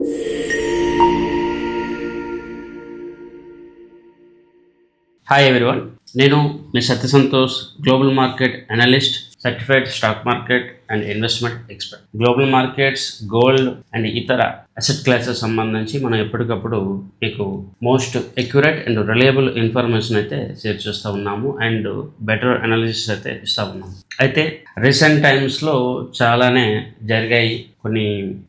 Hi everyone, నేను మీ Satya Santosh, global market analyst, certified stock market and investment expert. Global markets, gold and ఇతర asset classes సంబంధించి మనం ఎప్పటికప్పుడు మీకు most accurate and reliable information అయితే షేర్ చేస్తూ ఉన్నాము అండ్ బెటర్ అనాలిసిస్ అయితే ఇస్తూ ఉన్నాము. అయితే రీసెంట్ టైమ్స్లో చాలానే జరిగాయి, కొన్ని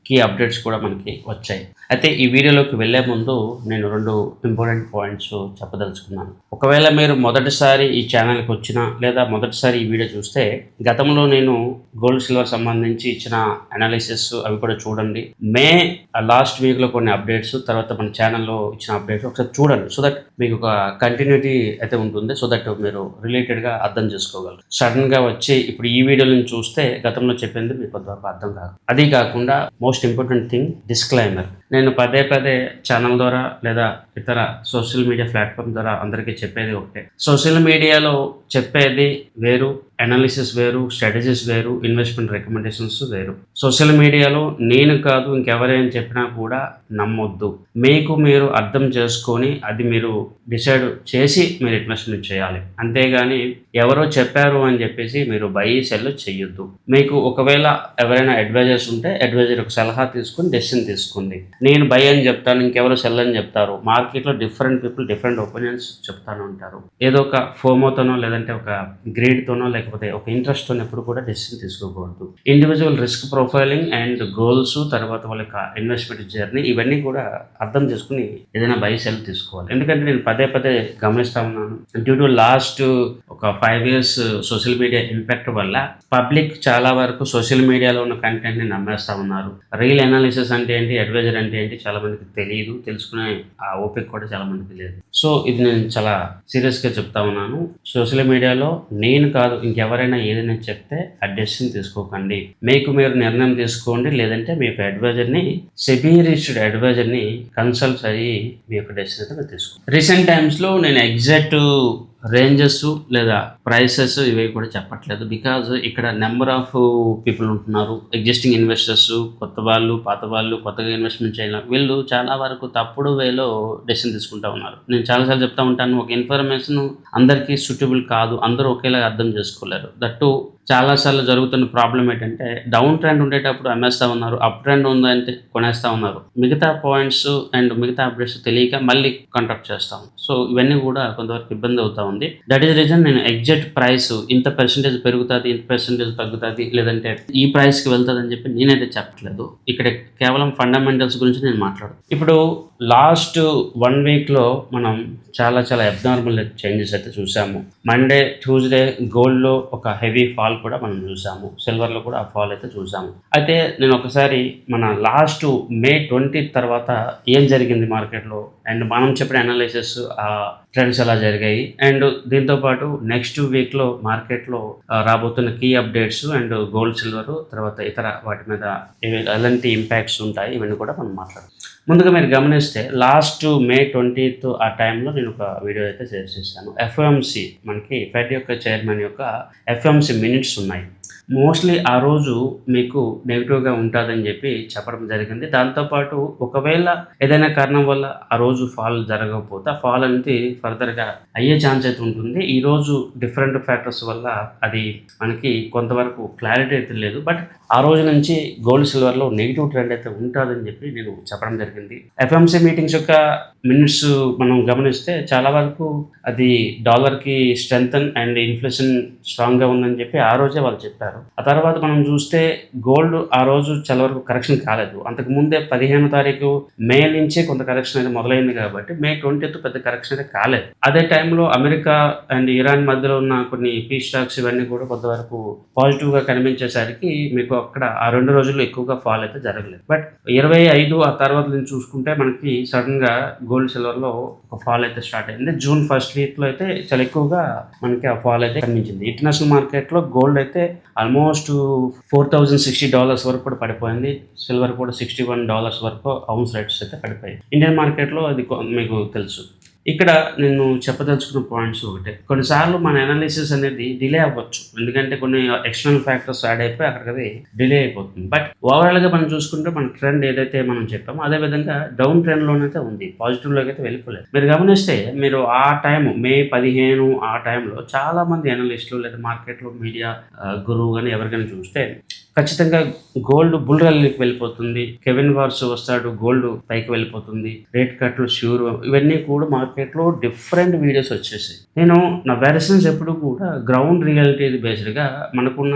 కీ అప్డేట్స్ కూడా మనకి వచ్చాయి. అయితే ఈ వీడియోలోకి వెళ్ళే ముందు నేను 2 ఇంపార్టెంట్ పాయింట్స్ చెప్పదలుచుకున్నాను. ఒకవేళ మీరు మొదటిసారి ఈ ఛానల్కి వచ్చినా లేదా మొదటిసారి ఈ వీడియో చూస్తే గతంలో నేను గోల్డ్ సిల్వర్ సంబంధించి ఇచ్చిన అనాలిసిస్ అవి కూడా చూడండి. మే లాస్ట్ వీక్లో కొన్ని అప్డేట్స్, తర్వాత మన ఛానల్లో ఇచ్చిన అప్డేట్స్ ఒకసారి చూడండి. సో దట్ మీకు ఒక కంటిన్యూటీ అయితే ఉంటుంది. సో దట్ మీరు రిలేటెడ్గా అర్థం చేసుకోగలరు. సడన్గా వచ్చి ఇప్పుడు ఈ వీడియోలను చూస్తే గతంలో చెప్పింది మీకు కొంతవరకు అర్థం కాదు. అది కాకుండా మోస్ట్ ఇంపార్టెంట్ థింగ్ డిస్క్లైమర్. నేను పదే ఛానల్ ద్వారా లేదా ఇతర సోషల్ మీడియా ప్లాట్ఫామ్ ద్వారా అందరికీ చెప్పేది ఒకటే. సోషల్ మీడియాలో చెప్పేది వేరు, అనాలిసిస్ వేరు, స్ట్రాటజీస్ వేరు, ఇన్వెస్ట్మెంట్ రికమెండేషన్స్ వేరు. సోషల్ మీడియాలో నేను కాదు ఇంకెవరైనా చెప్పినా కూడా నమ్మొద్దు. మీకు మీరు అర్థం చేసుకొని అది మీరు డిసైడ్ చేసి మీరు ఇన్వెస్ట్మెంట్ చేయాలి. అంతేగాని ఎవరో చెప్పారు అని చెప్పేసి మీరు బై సెల్ చెయ్యొద్దు. మీకు ఒకవేళ ఎవరైనా అడ్వైజర్స్ ఉంటే అడ్వైజర్ ఒక సలహా తీసుకుని డెసిషన్ తీసుకోండి. నేను బై అని చెప్తాను, ఇంకెవరో సెల్ అని చెప్తారు. మార్కెట్లో డిఫరెంట్ పీపుల్ డిఫరెంట్ ఒపీనియన్స్ చెప్తాను ఉంటారు. ఏదో ఒక ఫోమోతోనో లేదంటే ఒక గ్రీడ్తోనో లేకపోతే ఒక ఇంట్రెస్ట్తో ఎప్పుడు కూడా డెసిషన్ తీసుకోకూడదు. Individual risk profiling and goals, తర్వాత వాళ్ళ ఇన్వెస్ట్మెంట్ జర్నీ, ఇవన్నీ కూడా అర్థం చేసుకుని ఏదైనా బై సెల్ తీసుకోవాలి. ఎందుకంటే నేను పదే గమనిస్తూ ఉన్నాను. డ్యూ టు లాస్ట్ ఒక 5 years సోషల్ మీడియా ఇంపాక్ట్ వల్ల పబ్లిక్ చాలా వరకు సోషల్ మీడియాలో ఉన్న కంటెంట్ని నమ్మేస్తూ ఉన్నారు. రియల్ అనాలిసిస్ అంటే ఏంటి, అడ్వైజర్ అంటే ఏంటి చాలా మందికి తెలియదు. తెలుసుకునే ఆ ఓపిక కూడా చాలా మందికి లేదు. సో ఇది నేను చాలా సీరియస్గా చెప్తా ఉన్నాను. సోషల్ మీడియాలో నేను కాదు ఇంకెవరైనా ఏదైనా చెప్తే ఆ డెసిషన్ తీసుకోకండి. మీకు మీరు నిర్ణయం తీసుకోండి. లేదంటే మీ యొక్క అడ్వైజర్ని, సెబీ రిజిస్టర్డ్ అడ్వైజర్ని కన్సల్ట్ అయ్యి మీ యొక్క డెసిషన్ అయితే తీసుకోండి. రీసెంట్ టైమ్స్లో నేను ఎగ్జాక్ట్ రేంజెస్ లేదా ప్రైసెస్ ఇవి కూడా చెప్పట్లేదు. బికాజ్ ఇక్కడ నెంబర్ ఆఫ్ పీపుల్ ఉంటున్నారు. ఎగ్జిస్టింగ్ ఇన్వెస్టర్స్, కొత్త వాళ్ళు, పాత వాళ్ళు, కొత్తగా ఇన్వెస్ట్మెంట్ చేయాలి, వీళ్ళు చాలా వరకు తప్పుడు వేలో డెసిషన్ తీసుకుంటూ ఉన్నారు. నేను చాలాసార్లు చెప్తా ఉంటాను, ఒక ఇన్ఫర్మేషన్ అందరికీ సూటబుల్ కాదు, అందరూ ఒకేలా అర్థం చేసుకోలేరు. దట్టు చాలాసార్లు జరుగుతున్న ప్రాబ్లం ఏంటంటే డౌన్ ట్రెండ్ ఉండేటప్పుడు అమ్మేస్తూ ఉన్నారు, అప్ ట్రెండ్ ఉందంటే కొనేస్తూ ఉన్నారు. మిగతా పాయింట్స్ అండ్ మిగతా అప్డేట్స్ తెలియక మళ్ళీ కాంటాక్ట్ చేస్తాం. సో ఇవన్నీ కూడా కొంతవరకు ఇబ్బంది అవుతా ఉంది. దట్ ఈస్ రీజన్ నేను ఎగ్జాక్ట్ ప్రైస్ ఇంత పర్సెంటేజ్ పెరుగుతుంది, ఇంత పర్సెంటేజ్ తగ్గుతుంది, లేదంటే ఈ ప్రైస్కి వెళ్తుంది అని చెప్పి నేనైతే చెప్పట్లేదు. ఇక్కడ కేవలం ఫండమెంటల్స్ గురించి నేను మాట్లాడు. ఇప్పుడు లాస్ట్ 1 weekలో మనం చాలా అబ్నార్మల్ చేంజెస్ అయితే చూసాము. మండే, ట్యూస్డే గోల్డ్లో ఒక హెవీ ఫాల్ కూడా మనం చూసాము. సిల్వర్లో కూడా ఆ ఫాల్ అయితే చూసాము. అయితే నేను ఒకసారి మన లాస్ట్ May 20 తర్వాత ఏం జరిగింది మార్కెట్లో అండ్ మనం చెప్పిన అనాలిసిస్ ఆ ట్రెండ్స్ ఎలా జరిగాయి అండ్ దీంతోపాటు నెక్స్ట్ వీక్లో మార్కెట్లో రాబోతున్న key updates and gold, silver, తర్వాత ఇతర వాటి మీద ఎలాంటి ఇంపాక్ట్స్ ఉంటాయి ఇవన్నీ కూడా మనం మాట్లాడదాం. ముందుగా మీరు గమనిస్తే లాస్ట్ May 20 ఆ టైంలో నేను ఒక వీడియో అయితే షేర్ చేశాను. ఎఫ్ఓఎంసి మనకి ఫెడ్ యొక్క చైర్మన్ యొక్క ఎఫ్ఓఎంసి మినిట్స్ ఉన్నాయి. మోస్ట్లీ ఆ రోజు మీకు నెగిటివ్గా ఉంటుందని చెప్పి చెప్పడం జరిగింది. దాంతోపాటు ఒకవేళ ఏదైనా కారణం వల్ల ఆ రోజు ఫాల్ జరగకపోతే ఆ ఫాల్ అనేది ఫర్దర్గా అయ్యే ఛాన్స్ అయితే ఉంటుంది. ఈరోజు డిఫరెంట్ ఫ్యాక్టర్స్ వల్ల అది మనకి కొంతవరకు క్లారిటీ అయితే లేదు. బట్ ఆ రోజు నుంచి గోల్డ్, సిల్వర్లో నెగిటివ్ ట్రెండ్ అయితే ఉంటుందని చెప్పి నేను చెప్పడం జరిగింది. ఎఫ్ఎంసీ మీటింగ్స్ యొక్క మినిట్స్ మనం గమనిస్తే చాలా వరకు అది డాలర్కి స్ట్రెంగ్తన్ అండ్ ఇన్ఫ్లేషన్ స్ట్రాంగ్గా ఉందని చెప్పి ఆ రోజే వాళ్ళు చెప్పారు. ఆ తర్వాత మనం చూస్తే గోల్డ్ ఆ రోజు చాలా వరకు కరెక్షన్ కాలేదు. అంతకుముందే 15వ తారీఖు మే నుంచే కొంత కరెక్షన్ అయితే మొదలైంది కాబట్టి May 20 పెద్ద కరెక్షన్ అయితే కాలేదు. అదే టైంలో అమెరికా అండ్ ఇరాన్ మధ్యలో ఉన్న కొన్ని పీస్ స్టాక్స్ ఇవన్నీ కూడా కొంతవరకు పాజిటివ్గా కనిపించేసరికి మీకు అక్కడ ఆ 2 రోజుల్లో ఎక్కువగా ఫాల్ అయితే జరగలేదు. బట్ 25 ఆ తర్వాత నుంచి చూసుకుంటే మనకి సడన్గా గోల్డ్, సిల్వర్లో ఒక ఫాల్ అయితే స్టార్ట్ అయింది. June 1st వీక్లో అయితే చాలా ఎక్కువగా మనకి ఆ ఫాల్ అయితే కనిపించింది. ఇంటర్నేషనల్ మార్కెట్లో గోల్డ్ అయితే ఆల్మోస్ట్ $4,060 వరకు కూడా పడిపోయింది. సిల్వర్ కూడా $61 వరకు ఔన్స్ రేట్స్ అయితే పడిపోయాయి. ఇండియన్ మార్కెట్లో అది మీకు తెలుసు ఇక్కడ నేను చెప్పదలుచుకున్న పాయింట్స్ ఒకటే, కొన్నిసార్లు మన అనాలిసిస్ అనేది డిలే అవ్వచ్చు, ఎందుకంటే కొన్ని ఎక్స్టర్నల్ ఫ్యాక్టర్స్ యాడ్ అయిపోయి అక్కడికి డిలే అయిపోతుంది. బట్ ఓవరాల్గా మనం చూసుకుంటే మన ట్రెండ్ ఏదైతే మనం చెప్పామో అదే విధంగా డౌన్ ట్రెండ్లోనైతే ఉంది, పాజిటివ్లోకి అయితే వెళ్ళిపోలేదు. మీరు గమనిస్తే మీరు ఆ టైం మే 15 ఆ టైంలో చాలా మంది అనలిస్టులు లేదా మార్కెట్లో మీడియా గురువు కానీ ఎవరికైనా చూస్తే ఖచ్చితంగా గోల్డ్ బుల్ ర్యాలీకి వెళ్ళిపోతుంది, కెవిన్ వార్స్ వస్తాడు, గోల్డ్ పైకి వెళ్ళిపోతుంది, రేట్ కట్లు ష్యూర్, ఇవన్నీ కూడా మార్కెట్లో డిఫరెంట్ వీడియోస్ వచ్చేసాయి. నేను నా వెర్షన్స్ ఎప్పుడు కూడా గ్రౌండ్ రియాలిటీ బేస్డ్గా మనకున్న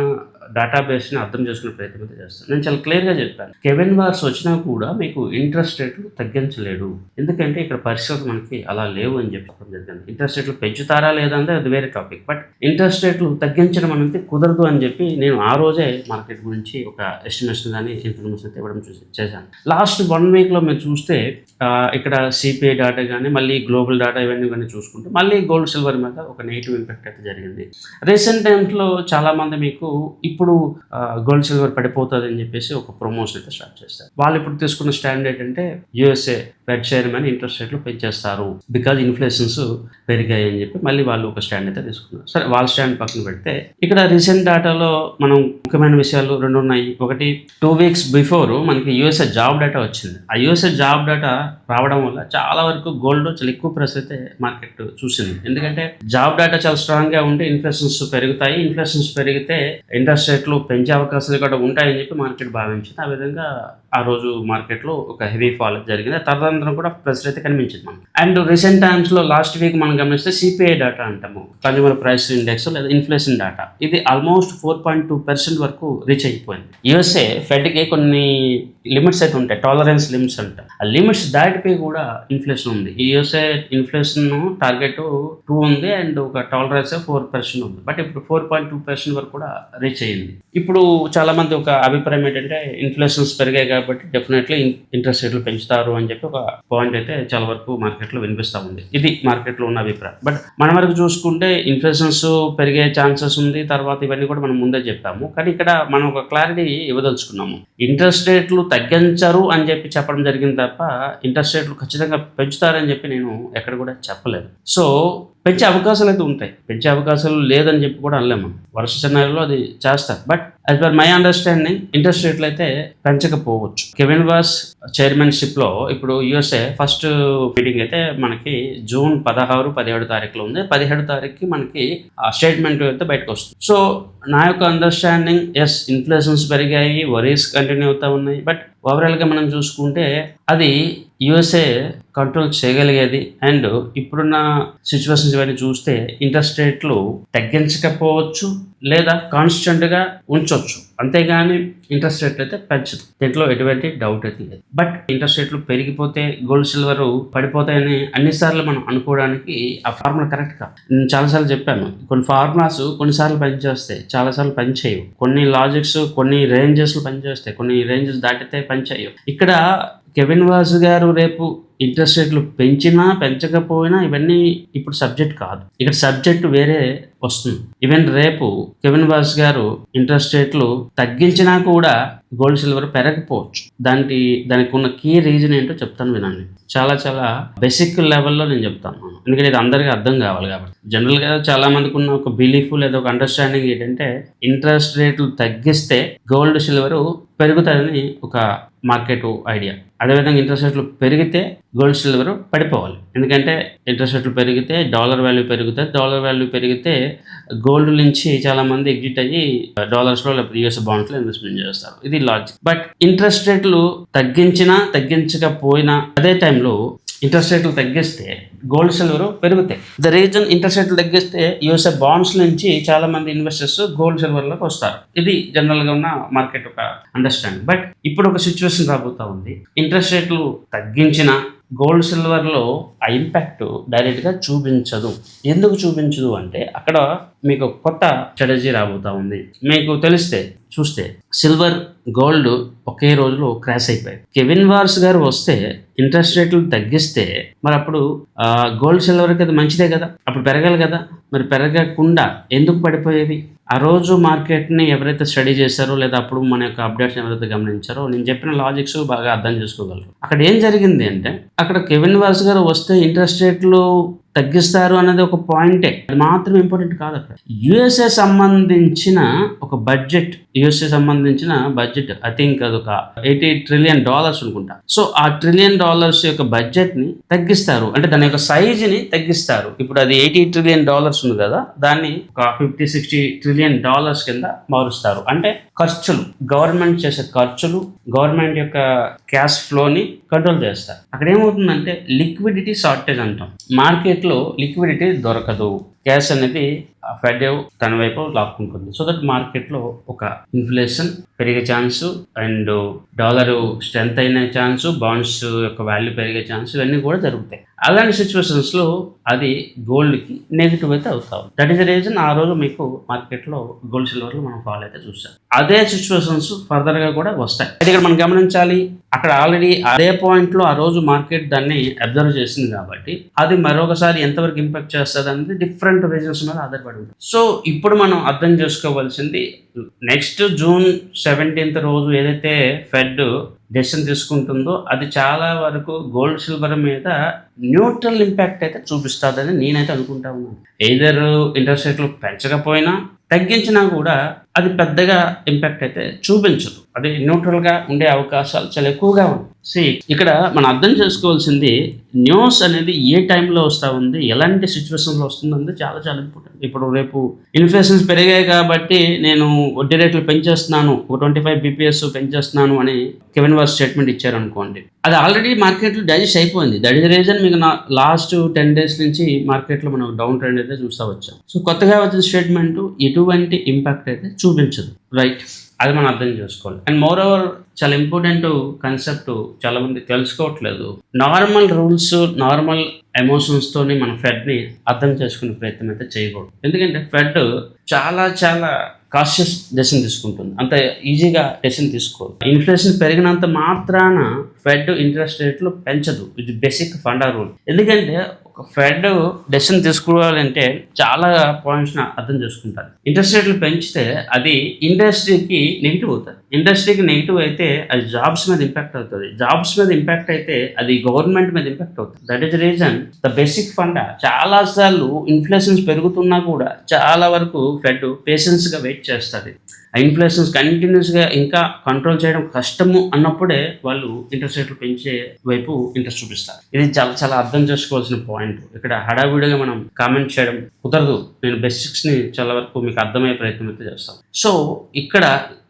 డేటాబేస్ని అర్థం చేసుకునే ప్రయత్నం అయితే చేస్తాను. నేను చాలా క్లియర్గా చెప్పాను, కెవిన్ వార్స్ వచ్చినా కూడా మీకు ఇంట్రెస్ట్ రేట్లు తగ్గించలేడు, ఎందుకంటే ఇక్కడ పరిస్థితులు మనకి అలా లేవు అని చెప్పడం జరిగింది. ఇంట్రెస్ట్ రేట్లు పెంచుతారా లేదా అంటే అది వేరే టాపిక్, బట్ ఇంట్రెస్ట్ రేట్లు తగ్గించడం అనేది కుదరదు అని చెప్పి నేను ఆ రోజే మార్కెట్ గురించి ఒక ఎస్టిమేషన్ కానీ ఇన్ఫర్మేషన్ అయితే ఇవ్వడం చేశాను. లాస్ట్ 1 వీక్లో మీరు చూస్తే ఇక్కడ సిపిఐ డేటా కానీ మళ్ళీ గ్లోబల్ డేటా ఇవన్నీ కానీ చూసుకుంటే మళ్ళీ గోల్డ్ సిల్వర్ మీద ఒక నెగిటివ్ ఇంపాక్ట్ అయితే జరిగింది. రీసెంట్ టైమ్స్లో చాలామంది మీకు ఇప్పుడు గోల్డ్ సిల్వర్ పడిపోతుంది అని చెప్పేసి ఒక ప్రమోషన్ అయితే స్టార్ట్ చేస్తారు. వాళ్ళు ఇప్పుడు తీసుకున్న స్టాండ్ ఏంటంటే యూఎస్ఏ ఫెడ్ చైర్మన్ ఇంట్రెస్ట్ రేట్లు పెంచేస్తారు బికాజ్ ఇన్ఫ్లేషన్స్ పెరిగాయి అని చెప్పి మళ్ళీ వాళ్ళు ఒక స్టాండ్ అయితే తీసుకున్నారు. సరే, వాళ్ళ స్టాండ్ పక్కన పెడితే ఇక్కడ రీసెంట్ డేటాలో మనం ముఖ్యమైన విషయాలు 2 ఉన్నాయి. ఒకటి, 2 వీక్స్ బిఫోర్ మనకి యూఎస్ఏ జాబ్ డేటా వచ్చింది. ఆ యూఎస్ఏ జాబ్ డేటా రావడం వల్ల చాలా వరకు గోల్డ్ చాలా ఎక్కువ ప్రైస్ అయితే మార్కెట్ చూసింది, ఎందుకంటే జాబ్ డేటా చాలా స్ట్రాంగ్గా ఉంటే ఇన్ఫ్లేషన్స్ పెరుగుతాయి, ఇన్ఫ్లేషన్స్ పెరిగితే ఇంట్రెస్ట్ రేట్లు పెంచే అవకాశాలు కూడా ఉంటాయని చెప్పి మార్కెట్ భావించింది. ఆ విధంగా ఆ రోజు మార్కెట్లో ఒక హెవీ ఫాల్ జరిగింది. తదనంతరం కూడా ప్రెషర్ అయితే కనిపించింది మనకి. అండ్ రీసెంట్ టైమ్స్లో లాస్ట్ వీక్ మనం గమనిస్తే సిపిఐ డేటా అంటాము, కన్జ్యూమర్ ప్రైస్ ఇండెక్స్ లేదా ఇన్ఫ్లేషన్ డేటా, ఇది ఆల్మోస్ట్ 4.2% వరకు రీచ్ అయిపోయింది. యూఎస్ఏ ఫెడ్కి కొన్ని లిమిట్స్ అయితే ఉంటాయి, టాలరెన్స్ లిమిట్స్ అంటారు. ఆ లిమిట్స్ దాటిపోయి కూడా ఇన్ఫ్లేషన్ ఉంది. ఈ యూఎస్ఏ ఇన్ఫ్లేషన్ టార్గెట్ 2 ఉంది అండ్ ఒక టాలరెన్స్ 4% ఉంది, బట్ ఇప్పుడు 4.2% వరకు కూడా రీచ్ అయ్యింది. ఇప్పుడు చాలా మంది ఒక అభిప్రాయం ఏంటంటే ఇన్ఫ్లేషన్స్ పెరిగాయి కాబట్టి డెఫినెట్లీ ఇంట్రెస్ట్ రేట్లు పెంచుతారు అని చెప్పి ఒక పాయింట్ అయితే చాలా వరకు మార్కెట్లో వినిపిస్తూ ఉంది. ఇది మార్కెట్లో ఉన్న అభిప్రాయం. బట్ మన వరకు చూసుకుంటే ఇన్ఫ్లేషన్స్ పెరిగే ఛాన్సెస్ ఉంది, తర్వాత ఇవన్నీ కూడా మనం ముందే చెప్పాము. కానీ ఇక్కడ మనం ఒక క్లారిటీ ఇవ్వదలుచుకున్నాము, ఇంట్రెస్ట్ రేట్లు తగ్గించరు అని చెప్పి చెప్పడం జరిగింది తప్ప ఇంట్రెస్ట్ రేట్లు ఖచ్చితంగా పెంచుతారని చెప్పి నేను ఎక్కడ కూడా చెప్పలేదు. సో పెంచే అవకాశాలు అయితే ఉంటాయి, పెంచే అవకాశాలు లేదని చెప్పి కూడా అనలేము. వర్ష సినారియోలో అది చేస్తారు, but as per my understanding interest రేట్లు అయితే పెంచకపోవచ్చు. కెవిన్ వాస్ చైర్మన్షిప్లో ఇప్పుడు యూఎస్ఏ ఫస్ట్ మీటింగ్ అయితే మనకి జూన్ 16-17 తారీఖులో ఉంది. 17 తారీఖుకి మనకి ఆ స్టేట్మెంట్ అయితే బయటకు వస్తుంది. సో నా యొక్క అండర్స్టాండింగ్, ఎస్ ఇన్ఫ్లేషన్స్ పెరిగాయి, వరీస్ కంటిన్యూ అవుతూ ఉన్నాయి, బట్ ఓవరాల్గా మనం చూసుకుంటే అది యూఎస్ఏ కంట్రోల్ చేయగలిగేది. అండ్ ఇప్పుడున్న సిచ్యువేషన్స్ ఇవన్నీ చూస్తే ఇంట్రెస్ట్ రేట్లు తగ్గించకపోవచ్చు లేదా కాన్స్టెంట్గా ఉంచవచ్చు, అంతేగాని ఇంట్రెస్ట్ రేట్లు అయితే పెంచదు, దీంట్లో ఎటువంటి డౌట్ అయితే లేదు. బట్ ఇంట్రెస్ట్ రేట్లు పెరిగిపోతే గోల్డ్ సిల్వర్ పడిపోతాయని అన్నిసార్లు మనం అనుకోవడానికి ఆ ఫార్ములా కరెక్ట్ కాదు. నేను చాలాసార్లు చెప్పాను, కొన్ని ఫార్ములాస్ కొన్నిసార్లు పనిచేస్తాయి, చాలాసార్లు పనిచేయవు. కొన్ని లాజిక్స్ కొన్ని రేంజెస్లో పనిచేస్తాయి, కొన్ని రేంజెస్ దాటితే పనిచేయవు. ఇక్కడ కెవిన్ వాస్ గారు రేపు ఇంట్రెస్ట్ రేట్లు పెంచినా పెంచకపోయినా ఇవన్నీ ఇప్పుడు సబ్జెక్ట్ కాదు, ఇక్కడ సబ్జెక్ట్ వేరే వస్తుంది. ఈవెన్ రేపు కెవిన్ వాస్ గారు ఇంట్రెస్ట్ రేట్లు తగ్గించినా కూడా గోల్డ్ సిల్వర్ పెరగకపోవచ్చు. దానికి ఉన్న కీ రీజన్ ఏంటో చెప్తాను వినండి. చాలా బేసిక్ లెవెల్లో నేను చెప్తాను, ఎందుకంటే ఇది అందరికీ అర్థం కావాలి కాబట్టి. జనరల్గా చాలా మందికి ఉన్న ఒక బిలీఫ్ లేదా ఒక అండర్స్టాండింగ్ ఏంటంటే ఇంట్రెస్ట్ రేట్లు తగ్గిస్తే గోల్డ్ సిల్వర్ పెరుగుతాయని ఒక మార్కెట్ ఐడియా. అదేవిధంగా ఇంట్రెస్ట్ రేట్లు పెరిగితే గోల్డ్ సిల్వర్ పడిపోవాలి, ఎందుకంటే ఇంట్రెస్ట్ రేట్లు పెరిగితే డాలర్ వాల్యూ పెరుగుతుంది, డాలర్ వాల్యూ పెరిగితే గోల్డ్ నుంచి చాలా మంది ఎగ్జిట్ అయ్యి డాలర్స్లో లేకపోతే యూఎస్ బాండ్స్లో ఇన్వెస్ట్మెంట్ చేస్తారు. ఇది లాజిక్. బట్ ఇంట్రెస్ట్ రేట్లు తగ్గించినా తగ్గించకపోయినా అదే టైంలో ఇంట్రెస్ట్ రేట్లు తగ్గిస్తే గోల్డ్ సిల్వర్ పెరుగుతాయి. ద రీజన్ ఇంట్రెస్ట్ రేట్లు తగ్గిస్తే యూఎస్ఏ బాండ్స్ నుంచి చాలా మంది ఇన్వెస్టర్స్ గోల్డ్ సిల్వర్లోకి వస్తారు. ఇది జనరల్గా ఉన్న మార్కెట్ ఒక అండర్స్టాండింగ్. బట్ ఇప్పుడు ఒక సిచ్యువేషన్ రాబోతా ఉంది, ఇంట్రెస్ట్ రేట్లు తగ్గించిన గోల్డ్ సిల్వర్లో ఆ ఇంపాక్ట్ డైరెక్ట్గా చూపించదు. ఎందుకు చూపించదు అంటే అక్కడ మీకు కొత్త స్ట్రాటజీ రాబోతా ఉంది. మీకు తెలిస్తే చూస్తే సిల్వర్ గోల్డ్ ఒకే రోజులో క్రాష్ అయిపోయాయి. కెవిన్ వార్స్ గారు వస్తే ఇంట్రెస్ట్ రేట్లు తగ్గిస్తే మరి అప్పుడు గోల్డ్ సిల్వర్కి అది మంచిదే కదా, అప్పుడు పెరగాలి కదా. మరి పెరగకుండా ఎందుకు పడిపోయేది? ఆ రోజు మార్కెట్ని ఎవరైతే స్టడీ చేశారో లేదా అప్పుడు మన యొక్క అప్డేట్స్ ఎవరైతే గమనించారో నేను చెప్పిన లాజిక్స్ బాగా అర్థం చేసుకోగలరు. అక్కడ ఏం జరిగింది అంటే అక్కడ కెవిన్ వాల్స్ గారు వస్తే ఇంట్రెస్ట్ రేట్లు తగ్గిస్తారు అనేది ఒక పాయింటే, అది మాత్రం ఇంపార్టెంట్ కాదు. అక్కడ యుఎస్ఏ సంబంధించిన ఒక బడ్జెట్, ఐ థింక్ అదొక $80 trillion అనుకుంటా. సో ఆ $1 trillion యొక్క బడ్జెట్ ని తగ్గిస్తారు, అంటే దాని యొక్క సైజ్ ని తగ్గిస్తారు. ఇప్పుడు అది $80 trillion ఉంది కదా, దాన్ని ఒక $50-60 trillion కింద మారుస్తారు. అంటే ఖర్చులు, గవర్నమెంట్ చేసే ఖర్చులు, గవర్నమెంట్ యొక్క క్యాష్ ఫ్లోని కంట్రోల్ చేస్తారు. అక్కడ ఏమవుతుందంటే లిక్విడిటీ షార్టేజ్ అంటాం. మార్కెట్లో లిక్విడిటీ దొరకదు, క్యాష్ అనేది ఫెడ్ తన వైపు లాక్కుంటుంది. సో దట్ మార్కెట్లో ఒక ఇన్ఫ్లేషన్ పెరిగే ఛాన్సు అండ్ డాలరు స్ట్రెంత్ అయిన ఛాన్సు, బాండ్స్ యొక్క వాల్యూ పెరిగే ఛాన్స్, ఇవన్నీ కూడా జరుగుతాయి. అలాంటి సిచ్యువేషన్స్లో అది గోల్డ్కి నెగిటివ్ అయితే అవుతాం. దట్ ఈస్ ద రీజన్ ఆ రోజు మీకు మార్కెట్లో గోల్డ్ సిల్వర్లు మనం ఫాల్ అయితే చూస్తాం. అదే సిచ్యువేషన్స్ ఫర్దర్గా కూడా వస్తాయి. అయితే ఇక్కడ మనం గమనించాలి, అక్కడ ఆల్రెడీ అదే పాయింట్లో ఆ రోజు మార్కెట్ దాన్ని అబ్జర్వ్ చేసింది కాబట్టి అది మరొకసారి ఎంతవరకు ఇంపాక్ట్ చేస్తుంది అనేది డిఫరెంట్ రీజన్స్ మీద ఆధారపడి ఉంటుంది. సో ఇప్పుడు మనం అర్థం చేసుకోవాల్సింది, నెక్స్ట్ June 17th రోజు ఏదైతే ఫెడ్ డెసిషన్ తీసుకుంటుందో అది చాలా వరకు గోల్డ్ సిల్వర్ మీద న్యూట్రల్ ఇంపాక్ట్ అయితే చూపిస్తుందని నేనైతే అనుకుంటా ఉన్నాను. ఎయిదర్ ఇంట్రెస్ట్ రేట్లు పెంచకపోయినా తగ్గించినా కూడా అది పెద్దగా ఇంపాక్ట్ అయితే చూపించదు, అది న్యూట్రల్గా ఉండే అవకాశాలు చాలా ఎక్కువగా ఉన్నాయి. ఇక్కడ మనం అర్థం చేసుకోవాల్సింది, న్యూస్ అనేది ఏ టైంలో వస్తూ ఉంది, ఎలాంటి సిచ్యువేషన్లో వస్తుంది అనేది చాలా చాలా ఇంపార్టెంట్. ఇప్పుడు రేపు ఇన్ఫ్లేషన్స్ పెరిగాయి కాబట్టి నేను వడ్డీ రేట్లు పెంచేస్తున్నాను, 25 BPS పెంచేస్తున్నాను అని కెవిన్ వాల్స్ స్టేట్మెంట్ ఇచ్చారు అనుకోండి, అది ఆల్రెడీ మార్కెట్లో డైజెస్ట్ అయిపోయింది. దట్ ఈస్ ద రీజన్ మీకు లాస్ట్ 10 days నుంచి మార్కెట్లో మనం డౌన్ ట్రెండ్ అయితే చూస్తూ వచ్చాం. సో కొత్తగా వచ్చిన స్టేట్మెంట్ ఎటువంటి ఇంపాక్ట్ అయితే చూపించదు, రైట్? అది మనం అర్థం చేసుకోవాలి. అండ్ మోర్ ఓవర్ చాలా ఇంపార్టెంట్ కాన్సెప్ట్ చాలా మంది తెలుసుకోవట్లేదు. నార్మల్ రూల్స్, నార్మల్ ఎమోషన్స్తోని మన ఫెడ్ని అర్థం చేసుకునే ప్రయత్నం అయితే చేయకూడదు. ఎందుకంటే ఫెడ్ చాలా చాలా కాషియస్ డెసిషన్ తీసుకుంటుంది, అంత ఈజీగా డెసిషన్ తీసుకోదు. ఇన్ఫ్లేషన్ పెరిగినంత మాత్రాన ఫెడ్ ఇంట్రెస్ట్ రేట్లు పెంచదు, ఇది బేసిక్ ఫండా రూల్. ఎందుకంటే ఒక ఫెడ్ డెసిషన్ తీసుకోవాలంటే చాలా పాయింట్స్ని అర్థం చేసుకుంటారు. ఇంట్రెస్ట్ రేట్లు పెంచితే అది ఇండస్ట్రీకి నెగిటివ్ అవుతుంది, ఇండస్ట్రీకి నెగిటివ్ అయితే అది జాబ్స్ మీద ఇంపాక్ట్ అవుతుంది, జాబ్స్ మీద ఇంపాక్ట్ అయితే అది గవర్నమెంట్ మీద ఇంపాక్ట్ అవుతుంది. That is reason the basic funda. చాలాసార్లు ఇన్ఫ్లేషన్స్ పెరుగుతున్నా కూడా చాలా వరకు ఫెడ్ పేషెన్స్గా వెయిట్ చేస్తుంది. ఆ ఇన్ఫ్లేషన్స్ కంటిన్యూస్గా ఇంకా కంట్రోల్ చేయడం కష్టము అన్నప్పుడే వాళ్ళు ఇంట్రెస్ట్ రేట్లు పెంచే వైపు ఇంట్రెస్ట్ చూపిస్తారు. ఇది చాలా చాలా అర్థం చేసుకోవాల్సిన పాయింట్. ఇక్కడ హడావిడిగా మనం కామెంట్ చేయడం కుదరదు. నేను బేసిక్స్ని చాలా వరకు మీకు అర్థమయ్యే ప్రయత్నం అయితే చేస్తాను. సో ఇక్కడ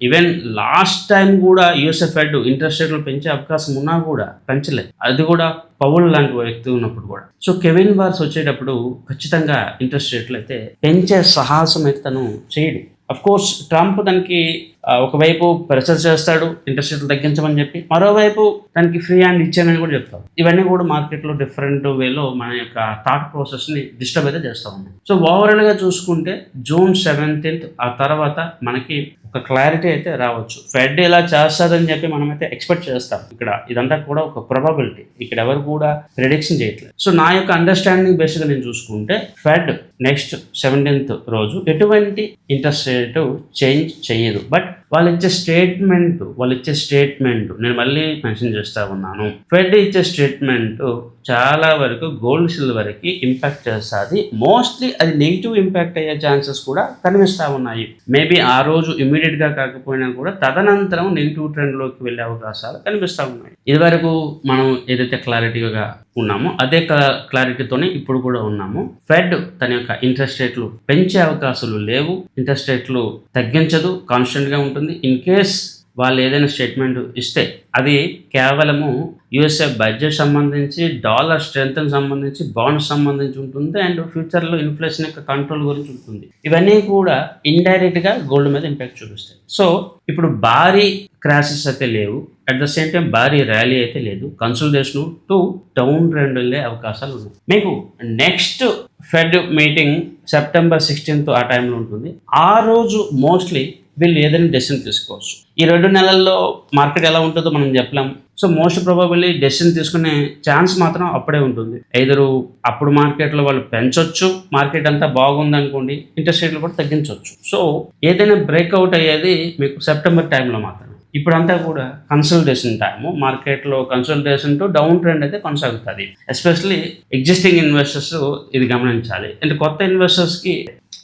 ఈవెన్ లాస్ట్ టైం కూడా యూఎస్ఏ ఫెడ్ ఇంట్రెస్ట్ రేట్లు పెంచే అవకాశం ఉన్నా కూడా పెంచలేదు, అది కూడా పౌల్ లాంటి వ్యక్తి ఉన్నప్పుడు కూడా. సో కెవిన్ వాల్స్ వచ్చేటప్పుడు ఖచ్చితంగా ఇంట్రెస్ట్ రేట్లు అయితే పెంచే సాహసం అయితే తను చేయడు. అఫ్ కోర్స్ ట్రంప్ దానికి ఒకవైపు ప్రెషర్ చేస్తాడు ఇంట్రెస్ట్ రేట్లు తగ్గించమని చెప్పి, మరోవైపు దానికి ఫ్రీ హ్యాండ్ ఇచ్చామని కూడా చెప్తారు. ఇవన్నీ కూడా మార్కెట్లో డిఫరెంట్ వేలో మన యొక్క థాట్ ప్రాసెస్ని డిస్టర్బ్ అయితే చేస్తూ ఉన్నాయి. సో ఓవరాల్గా చూసుకుంటే June 17th ఆ తర్వాత మనకి ఒక క్లారిటీ అయితే రావచ్చు. ఫెడ్ ఇలా చేస్తారని చెప్పి మనమైతే ఎక్స్పెక్ట్ చేస్తాం. ఇక్కడ ఇదంతా కూడా ఒక ప్రాబబిలిటీ, ఇక్కడ ఎవరు కూడా ప్రిడిక్షన్ చేయట్లేదు. సో నా యొక్క అండర్స్టాండింగ్ బేస్గా నేను చూసుకుంటే ఫెడ్ నెక్స్ట్ 17th రోజు ఎటువంటి ఇంట్రెస్ట్ రేటు చేంజ్ చేయదు. బట్ వాళ్ళు ఇచ్చే స్టేట్మెంట్ నేను మళ్ళీ మెన్షన్ చేస్తూ ఉన్నాను, ఫెడ్ ఇచ్చే స్టేట్మెంట్ చాలా వరకు గోల్డ్ సిల్వర్కి ఇంపాక్ట్ చేస్తుంది. మోస్ట్లీ అది నెగిటివ్ ఇంపాక్ట్ అయ్యే ఛాన్సెస్ కూడా కనిపిస్తూ ఉన్నాయి. మేబీ ఆ రోజు ఇమీడియట్గా కాకపోయినా కూడా తదనంతరం నెగిటివ్ ట్రెండ్లోకి వెళ్ళే అవకాశాలు కనిపిస్తూ ఉన్నాయి. ఇదివరకు మనం ఏదైతే క్లారిటీగా ఉన్నామో అదే క్లారిటీతోనే ఇప్పుడు కూడా ఉన్నాము. ఫెడ్ తన యొక్క ఇంట్రెస్ట్ రేట్లు పెంచే అవకాశాలు లేవు, ఇంట్రెస్ట్ రేట్లు తగ్గించదు, కాన్స్టెంట్గా ఉంటుంది. ఇన్ కేస్ వాళ్ళు ఏదైనా స్టేట్మెంట్ ఇస్తే అది కేవలము యుఎస్ఏ బడ్జెట్ సంబంధించి, డాలర్ స్ట్రెంత్ సంబంధించి, బాండ్స్ సంబంధించి ఉంటుంది అండ్ ఫ్యూచర్లో ఇన్ఫ్లేషన్ యొక్క కంట్రోల్ గురించి ఉంటుంది. ఇవన్నీ కూడా ఇండైరెక్ట్గా గోల్డ్ మీద ఇంపాక్ట్ చూపిస్తాయి. సో ఇప్పుడు భారీ క్రాషెస్ అయితే లేవు, అట్ ద సేమ్ టైం భారీ ర్యాలీ అయితే లేదు, కన్సల్టేషన్ టు డౌన్ ట్రెండ్ వెళ్ళే అవకాశాలు ఉన్నాయి. మీకు next fed meeting September 16th ఆ టైంలో ఉంటుంది. ఆ రోజు మోస్ట్లీ వీళ్ళు ఏదైనా డెసిషన్ తీసుకోవచ్చు. ఈ 2 నెలల్లో మార్కెట్ ఎలా ఉంటుందో మనం చెప్పలేం. సో మోస్ట్ ప్రాబబుల్లీ డెసిషన్ తీసుకునే ఛాన్స్ మాత్రం అప్పుడే ఉంటుంది. ఎదురు అప్పుడు మార్కెట్లో వాళ్ళు పెంచొచ్చు, మార్కెట్ అంతా బాగుంది అనుకోండి, ఇంట్రెస్ట్ రేట్లు కూడా తగ్గించవచ్చు. సో ఏదైనా బ్రేక్అవుట్ అయ్యేది మీకు సెప్టెంబర్ టైంలో మాత్రమే. ఇప్పుడంతా కూడా కన్సల్టేషన్ టైము, మార్కెట్లో కన్సల్టేషన్ టు డౌన్ ట్రెండ్ అయితే కొనసాగుతుంది. ఎస్పెషలీ ఎగ్జిస్టింగ్ ఇన్వెస్టర్స్ ఇది గమనించాలి. అంటే కొత్త ఇన్వెస్టర్స్కి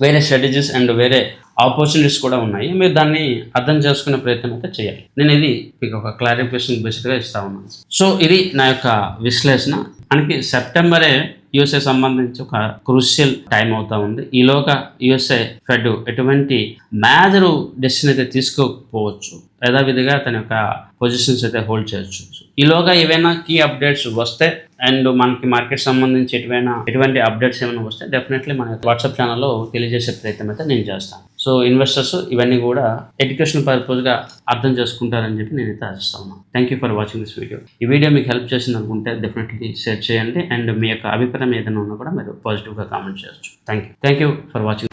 వేరే స్ట్రాటజీస్ అండ్ వేరే ఆపర్చునిటీస్ కూడా ఉన్నాయి. మీరు దాన్ని అర్థం చేసుకునే ప్రయత్నం అయితే చేయాలి. నేను ఇది మీకు ఒక క్లారిఫికేషన్ బేస్డ్గా ఇస్తా ఉన్నాను. సో ఇది నా యొక్క విశ్లేషణ. మనకి సెప్టెంబరే యూఎస్ఏ సంబంధించి ఒక క్రూషియల్ టైం అవుతా ఉంది. ఈలోగా యూఎస్ఏ ఫెడ్ ఎటువంటి మేజర్ డెసిషన్ అయితే తీసుకోకపోవచ్చు, యథావిధిగా తన యొక్క పొజిషన్స్ అయితే హోల్డ్ చేయొచ్చు. ఈలోగా ఏవైనా కీ అప్డేట్స్ వస్తే అండ్ మనకి మార్కెట్ సంబంధించి ఎటువంటి అప్డేట్స్ ఏమైనా వస్తే డెఫినెట్లీ మన వాట్సాప్ ఛానల్లో తెలియజేసే ప్రయత్నం అయితే నేను చేస్తాను. సో ఇన్వెస్టర్స్ ఇవన్నీ కూడా ఎడ్యుకేషన్ పర్పస్గా అర్థం చేసుకుంటారని చెప్పి నేనైతే ఆశిస్తా ఉన్నాను. Thank you for watching this video. ఈ వీడియో మీకు హెల్ప్ చేసింది అనుకుంటే డెఫినెట్లీ షేర్ చేయండి అండ్ మీ యొక్క అభిప్రాయం ఏదైనా ఉన్నా కూడా మీరు పాజిటివ్గా కామెంట్ చేయొచ్చు. Thank you for watching.